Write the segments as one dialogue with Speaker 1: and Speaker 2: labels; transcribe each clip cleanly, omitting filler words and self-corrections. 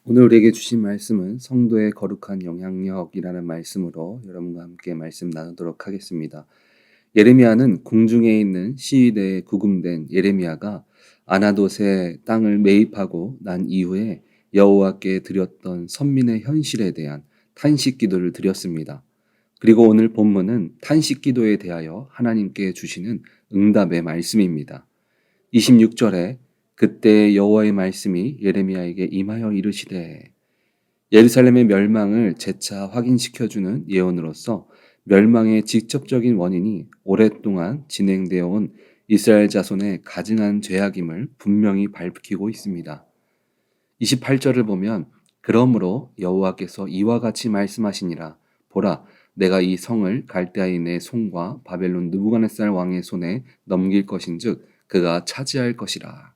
Speaker 1: 오늘 우리에게 주신 말씀은 성도의 거룩한 영향력이라는 말씀으로 여러분과 함께 말씀 나누도록 하겠습니다. 예레미야는 궁중에 있는 시위대에 구금된 예레미야가 아나돗의 땅을 매입하고 난 이후에 여호와께 드렸던 선민의 현실에 대한 탄식 기도를 드렸습니다. 그리고 오늘 본문은 탄식 기도에 대하여 하나님께 주시는 응답의 말씀입니다. 26절에 그때 여호와의 말씀이 예레미야에게 임하여 이르시되, 예루살렘의 멸망을 재차 확인시켜주는 예언으로서 멸망의 직접적인 원인이 오랫동안 진행되어 온 이스라엘 자손의 가증한 죄악임을 분명히 밝히고 있습니다. 28절을 보면 그러므로 여호와께서 이와 같이 말씀하시니라. 보라, 내가 이 성을 갈대아인의 손과 바벨론 느부갓네살 왕의 손에 넘길 것인즉 그가 차지할 것이라.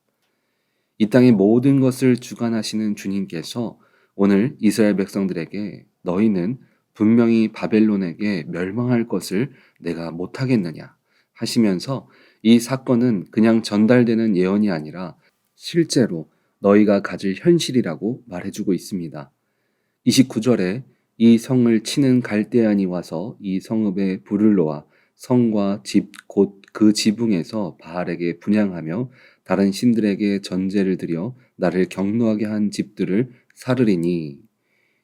Speaker 1: 이 땅의 모든 것을 주관하시는 주님께서 오늘 이스라엘 백성들에게 너희는 분명히 바벨론에게 멸망할 것을 내가 못하겠느냐 하시면서 이 사건은 그냥 전달되는 예언이 아니라 실제로 너희가 가질 현실이라고 말해주고 있습니다. 29절에 이 성을 치는 갈대안이 와서 이 성읍에 불을 놓아 성과 집 곧 그 지붕에서 바알에게 분향하며 다른 신들에게 전제를 드려 나를 경노하게 한 집들을 사르리니,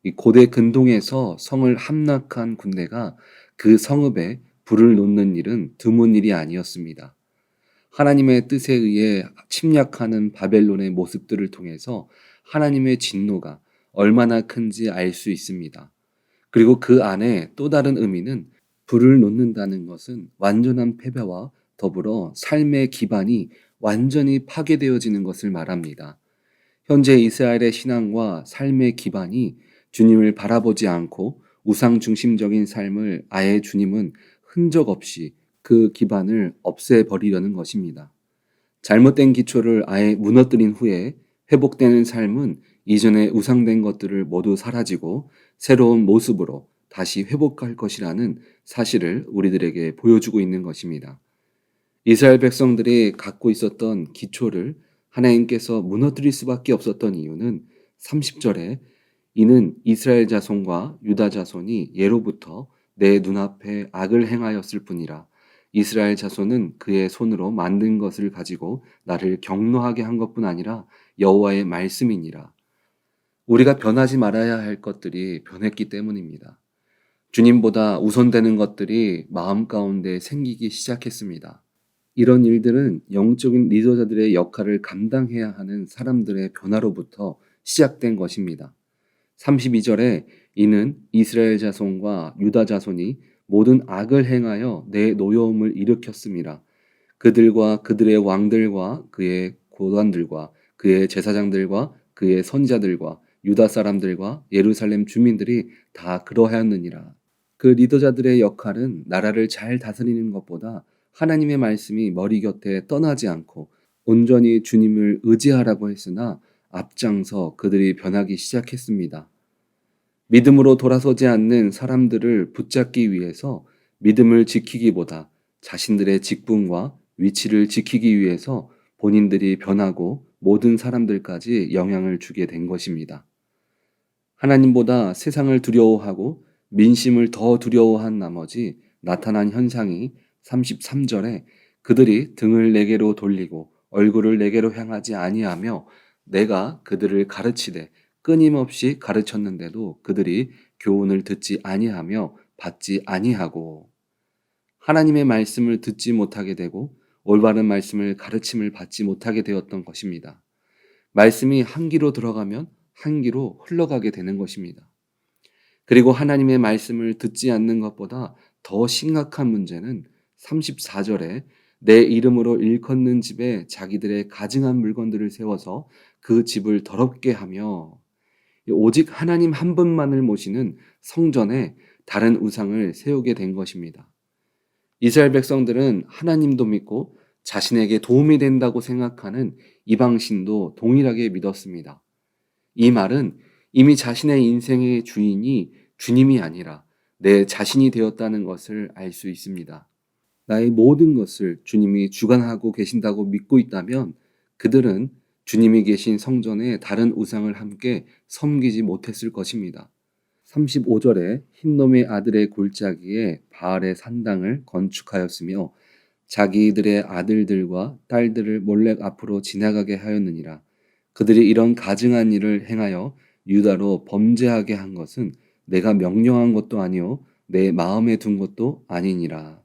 Speaker 1: 이 고대 근동에서 성을 함락한 군대가 그 성읍에 불을 놓는 일은 드문 일이 아니었습니다. 하나님의 뜻에 의해 침략하는 바벨론의 모습들을 통해서 하나님의 진노가 얼마나 큰지 알 수 있습니다. 그리고 그 안에 또 다른 의미는 불을 놓는다는 것은 완전한 패배와 더불어 삶의 기반이 완전히 파괴되어지는 것을 말합니다. 현재 이스라엘의 신앙과 삶의 기반이 주님을 바라보지 않고 우상 중심적인 삶을 아예 주님은 흔적 없이 그 기반을 없애버리려는 것입니다. 잘못된 기초를 아예 무너뜨린 후에 회복되는 삶은 이전에 우상된 것들을 모두 사라지고 새로운 모습으로 다시 회복할 것이라는 사실을 우리들에게 보여주고 있는 것입니다. 이스라엘 백성들이 갖고 있었던 기초를 하나님께서 무너뜨릴 수밖에 없었던 이유는 30절에 이는 이스라엘 자손과 유다 자손이 예로부터 내 눈앞에 악을 행하였을 뿐이라. 이스라엘 자손은 그의 손으로 만든 것을 가지고 나를 경노하게 한 것뿐 아니라 여호와의 말씀이니라. 우리가 변하지 말아야 할 것들이 변했기 때문입니다. 주님보다 우선되는 것들이 마음 가운데 생기기 시작했습니다. 이런 일들은 영적인 리더자들의 역할을 감당해야 하는 사람들의 변화로부터 시작된 것입니다. 32절에 이는 이스라엘 자손과 유다 자손이 모든 악을 행하여 내 노여움을 일으켰음이라. 그들과 그들의 왕들과 그의 고관들과 그의 제사장들과 그의 선지자들과 유다 사람들과 예루살렘 주민들이 다 그러하였느니라. 그 리더자들의 역할은 나라를 잘 다스리는 것보다 하나님의 말씀이 머리 곁에 떠나지 않고 온전히 주님을 의지하라고 했으나 앞장서 그들이 변하기 시작했습니다. 믿음으로 돌아서지 않는 사람들을 붙잡기 위해서 믿음을 지키기보다 자신들의 직분과 위치를 지키기 위해서 본인들이 변하고 모든 사람들까지 영향을 주게 된 것입니다. 하나님보다 세상을 두려워하고 민심을 더 두려워한 나머지 나타난 현상이 33절에 그들이 등을 내게로 돌리고 얼굴을 내게로 향하지 아니하며 내가 그들을 가르치되 끊임없이 가르쳤는데도 그들이 교훈을 듣지 아니하며 받지 아니하고, 하나님의 말씀을 듣지 못하게 되고 올바른 말씀을 가르침을 받지 못하게 되었던 것입니다. 말씀이 한 귀로 들어가면 한 귀로 흘러가게 되는 것입니다. 그리고 하나님의 말씀을 듣지 않는 것보다 더 심각한 문제는 34절에 내 이름으로 일컫는 집에 자기들의 가증한 물건들을 세워서 그 집을 더럽게 하며, 오직 하나님 한 분만을 모시는 성전에 다른 우상을 세우게 된 것입니다. 이스라엘 백성들은 하나님도 믿고 자신에게 도움이 된다고 생각하는 이방신도 동일하게 믿었습니다. 이 말은 이미 자신의 인생의 주인이 주님이 아니라 내 자신이 되었다는 것을 알 수 있습니다. 나의 모든 것을 주님이 주관하고 계신다고 믿고 있다면 그들은 주님이 계신 성전에 다른 우상을 함께 섬기지 못했을 것입니다. 35절에 흰놈의 아들의 골짜기에 바알의 산당을 건축하였으며 자기들의 아들들과 딸들을 몰렉 앞으로 지나가게 하였느니라. 그들이 이런 가증한 일을 행하여 유다로 범죄하게 한 것은 내가 명령한 것도 아니요 내 마음에 둔 것도 아니니라.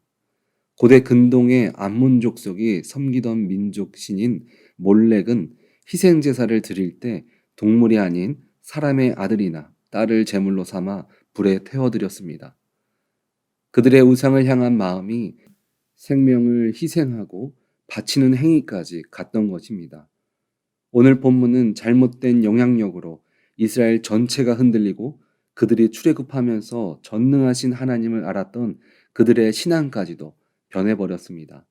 Speaker 1: 고대 근동의 암몬 족속이 섬기던 민족 신인 몰렉은 희생 제사를 드릴 때 동물이 아닌 사람의 아들이나 딸을 제물로 삼아 불에 태워드렸습니다. 그들의 우상을 향한 마음이 생명을 희생하고 바치는 행위까지 갔던 것입니다. 오늘 본문은 잘못된 영향력으로 이스라엘 전체가 흔들리고 그들이 출애굽하면서 전능하신 하나님을 알았던 그들의 신앙까지도 변해버렸습니다.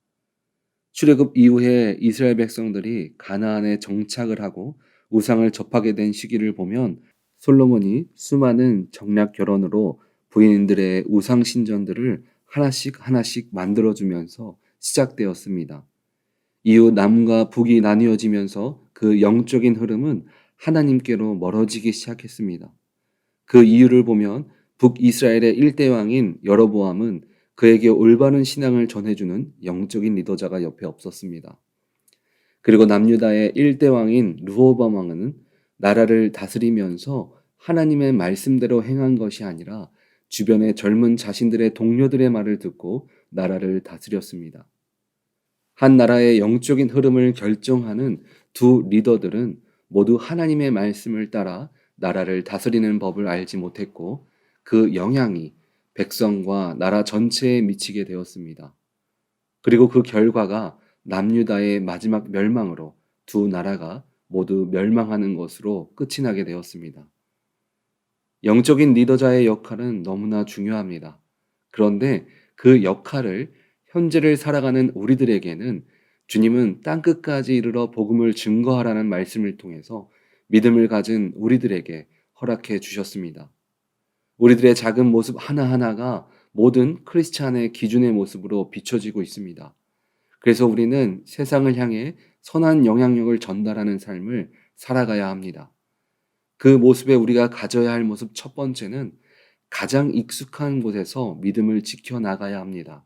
Speaker 1: 출애굽 이후에 이스라엘 백성들이 가나안에 정착을 하고 우상을 접하게 된 시기를 보면 솔로몬이 수많은 정략 결혼으로 부인들의 우상 신전들을 하나씩 하나씩 만들어주면서 시작되었습니다. 이후 남과 북이 나뉘어지면서 그 영적인 흐름은 하나님께로 멀어지기 시작했습니다. 그 이유를 보면 북이스라엘의 일대왕인 여로보암은 그에게 올바른 신앙을 전해주는 영적인 리더자가 옆에 없었습니다. 그리고 남유다의 일대왕인 르호보암 왕은 나라를 다스리면서 하나님의 말씀대로 행한 것이 아니라 주변의 젊은 자신들의 동료들의 말을 듣고 나라를 다스렸습니다. 한 나라의 영적인 흐름을 결정하는 두 리더들은 모두 하나님의 말씀을 따라 나라를 다스리는 법을 알지 못했고 그 영향이 백성과 나라 전체에 미치게 되었습니다. 그리고 그 결과가 남유다의 마지막 멸망으로 두 나라가 모두 멸망하는 것으로 끝이 나게 되었습니다. 영적인 리더자의 역할은 너무나 중요합니다. 그런데 그 역할을 현재를 살아가는 우리들에게는 주님은 땅끝까지 이르러 복음을 증거하라는 말씀을 통해서 믿음을 가진 우리들에게 허락해 주셨습니다. 우리들의 작은 모습 하나하나가 모든 크리스찬의 기준의 모습으로 비춰지고 있습니다. 그래서 우리는 세상을 향해 선한 영향력을 전달하는 삶을 살아가야 합니다. 그 모습에 우리가 가져야 할 모습 첫 번째는 가장 익숙한 곳에서 믿음을 지켜나가야 합니다.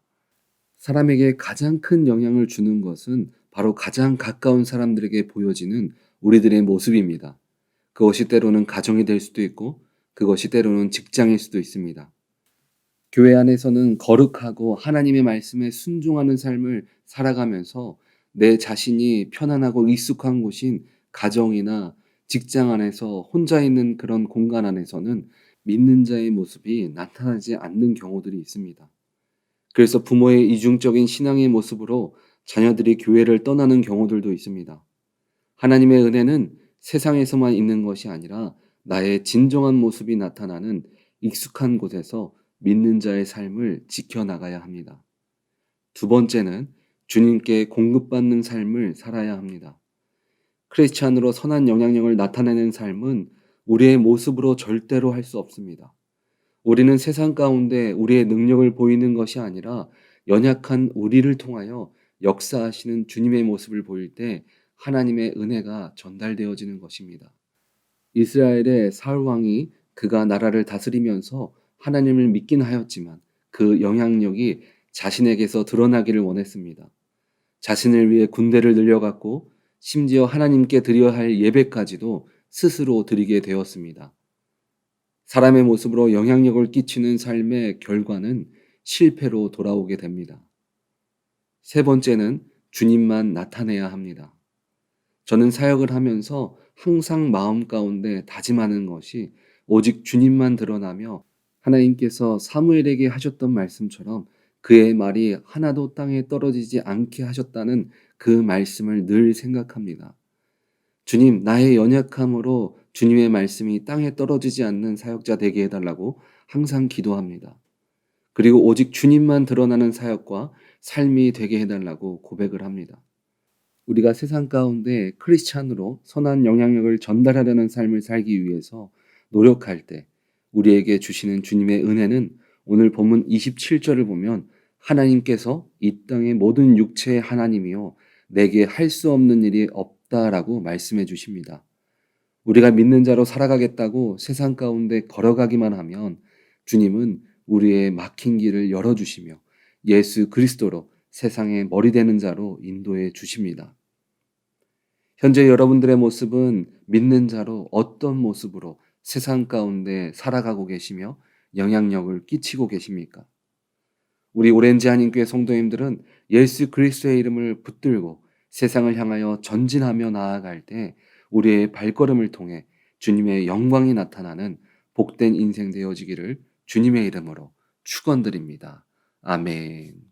Speaker 1: 사람에게 가장 큰 영향을 주는 것은 바로 가장 가까운 사람들에게 보여지는 우리들의 모습입니다. 그것이 때로는 가정이 될 수도 있고 그것이 때로는 직장일 수도 있습니다. 교회 안에서는 거룩하고 하나님의 말씀에 순종하는 삶을 살아가면서 내 자신이 편안하고 익숙한 곳인 가정이나 직장 안에서 혼자 있는 그런 공간 안에서는 믿는 자의 모습이 나타나지 않는 경우들이 있습니다. 그래서 부모의 이중적인 신앙의 모습으로 자녀들이 교회를 떠나는 경우들도 있습니다. 하나님의 은혜는 세상에서만 있는 것이 아니라 나의 진정한 모습이 나타나는 익숙한 곳에서 믿는 자의 삶을 지켜나가야 합니다. 두 번째는 주님께 공급받는 삶을 살아야 합니다. 크리스찬으로 선한 영향력을 나타내는 삶은 우리의 모습으로 절대로 할 수 없습니다. 우리는 세상 가운데 우리의 능력을 보이는 것이 아니라 연약한 우리를 통하여 역사하시는 주님의 모습을 보일 때 하나님의 은혜가 전달되어지는 것입니다. 이스라엘의 사울 왕이 그가 나라를 다스리면서 하나님을 믿긴 하였지만 그 영향력이 자신에게서 드러나기를 원했습니다. 자신을 위해 군대를 늘려갔고 심지어 하나님께 드려야 할 예배까지도 스스로 드리게 되었습니다. 사람의 모습으로 영향력을 끼치는 삶의 결과는 실패로 돌아오게 됩니다. 세 번째는 주님만 나타내야 합니다. 저는 사역을 하면서 항상 마음 가운데 다짐하는 것이 오직 주님만 드러나며 하나님께서 사무엘에게 하셨던 말씀처럼 그의 말이 하나도 땅에 떨어지지 않게 하셨다는 그 말씀을 늘 생각합니다. 주님, 나의 연약함으로 주님의 말씀이 땅에 떨어지지 않는 사역자 되게 해달라고 항상 기도합니다. 그리고 오직 주님만 드러나는 사역과 삶이 되게 해달라고 고백을 합니다. 우리가 세상 가운데 크리스찬으로 선한 영향력을 전달하려는 삶을 살기 위해서 노력할 때 우리에게 주시는 주님의 은혜는 오늘 본문 27절을 보면 하나님께서 이 땅의 모든 육체의 하나님이요 내게 할 수 없는 일이 없다라고 말씀해 주십니다. 우리가 믿는 자로 살아가겠다고 세상 가운데 걸어가기만 하면 주님은 우리의 막힌 길을 열어주시며 예수 그리스도로 세상의 머리 되는 자로 인도해 주십니다. 현재 여러분들의 모습은 믿는 자로 어떤 모습으로 세상 가운데 살아가고 계시며 영향력을 끼치고 계십니까? 우리 오렌지 한인교회 성도님들은 예수 그리스도의 이름을 붙들고 세상을 향하여 전진하며 나아갈 때 우리의 발걸음을 통해 주님의 영광이 나타나는 복된 인생 되어지기를 주님의 이름으로 축원드립니다. 아멘.